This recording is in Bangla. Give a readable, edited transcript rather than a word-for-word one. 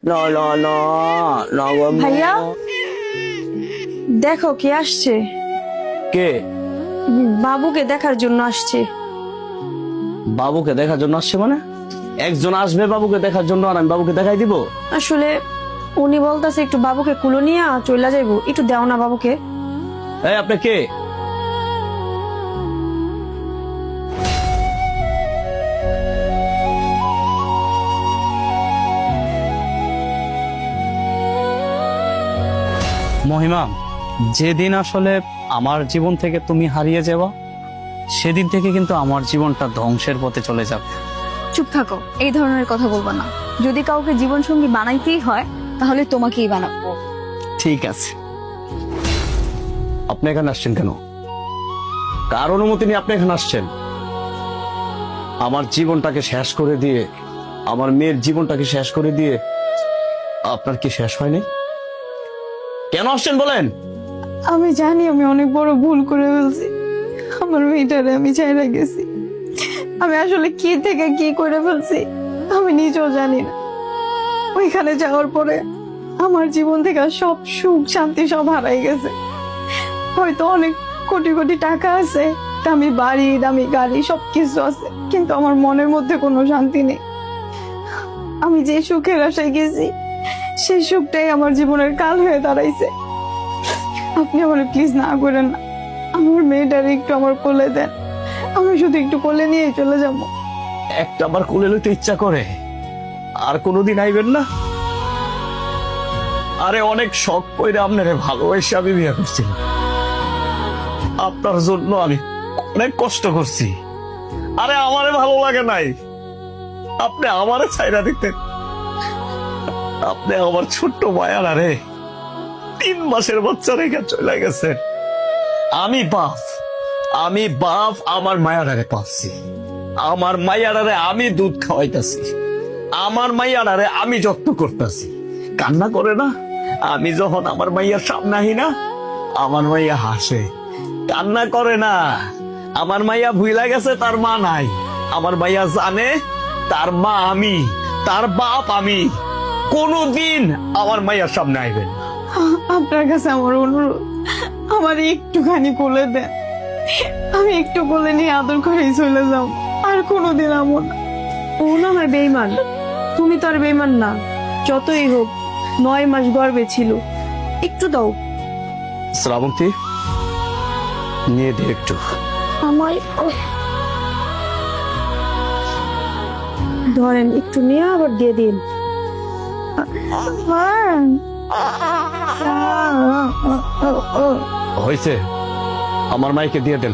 না না না না গো আম্মু। ভাইয়া দেখো কে আসছে, কে? বাবুকে দেখার জন্য আসছে। বাবুকে দেখার জন্য আসছে মানে? একজন আসবে বাবুকে দেখার জন্য, আর আমি বাবুকে দেখাই দিব? আসলে উনি বলতেছে একটু বাবুকে কুলো নিয়ে চলে যাইবো, একটু দাও না বাবুকে। এই আপনি কে? মহিমা, যেদিন আসলে আমার জীবন থেকে তুমি হারিয়ে যাবা, সেদিন থেকে কিন্তু আমার জীবনটা ধ্বংসের পথে চলে যাবে। চুপ থাকো, এই ধরনের কথা বলবো না। যদি কাউকে জীবন সঙ্গী বানাইতেই হয় তাহলে তোমাকেই বানাবো। ঠিক আছে। আপনি এখানে আসছেন কেন? কার অনুমতি নিয়ে আপনি এখানে আসছেন? আমার জীবনটাকে শেষ করে দিয়ে, আমার মেয়ের জীবনটাকে শেষ করে দিয়ে আপনার কি শেষ হয়নি? কেন আসছেন বলেন? আমি জানি আমি অনেক বড় ভুল করে ফেলছি, আমার মেয়েটারে আমি চাইরা গেছি। আমি আসলে কি থেকে কি করে ফেলছি আমি নিজেও জানি না। ওইখানে যাওয়ার পরে আমার জীবন থেকে সব সুখ শান্তি সব হারাই গেছে। হয়তো অনেক কোটি কোটি টাকা আছে, দামি বাড়ি দামি গাড়ি সবকিছু আছে, কিন্তু আমার মনের মধ্যে কোনো শান্তি নেই। আমি যে সুখের আশায় গেছি সেই সুখটাই আমার জীবনের কাল হয়ে দাঁড়াইছে। আপনি আমার প্লিজ না করেন না, আমার মেয়েটার একটু আমার কোলে দেন, আমি শুধু একটু কোলে নিয়ে চলে যাবো। একটা আবার কোলে লইতে ইচ্ছা করে, আর কোনোদিন আইবেন না? আরে অনেক শখ কইরা আপনারে ভালোবাসে আমি বিয়ে করছি, আপনার জন্য আমি অনেক কষ্ট করছি। আরে আমারে ভালো লাগে নাই, আপনি আমারে ছাইরা দিতেন। আপনি আমার ছোট্ট মায়ার আরে 3 মাসের বাচ্চা রেখে চলে গেছেন। আমি বাপ আমার মায়ারে পাচ্ছি, আমার মাইয়ারে আমি দুধ খাওয়াইতাছি, আমার মাইয়ারে আমি যত্ন করতেছি। কান্না করে না? আমি যখন আমার মাইয়ার সামনে আহি না, আমার মাইয়া হাসে। কান্না করে না? আমার মাইয়া ভুইলা গেছে তার মা নাই, আমার মাইয়া জানে তার মা আমি, তার বাপ আমি। কোনদিন আমার মাইয়ার সামনে আইবেন না। আপনার কাছে আমার অনুরোধ, আমার একটুখানি কোলে দেন, আমি একটু কোলে নিয়ে আদর করেই চলে যাও, আর কোনোদিন আমো না। ও না আমার বেইমান, তুমি তো আর বেইমান না। যতই হোক 9 মাস গর্ভে ছিল, একটু দাও। শ্রাবন্তী, নিয়ে দে একটু। আমার ধরেন একটু নিয়ে আবার দিয়ে দিন। হয়েছে, আমার মাইকে দিয়ে দেন।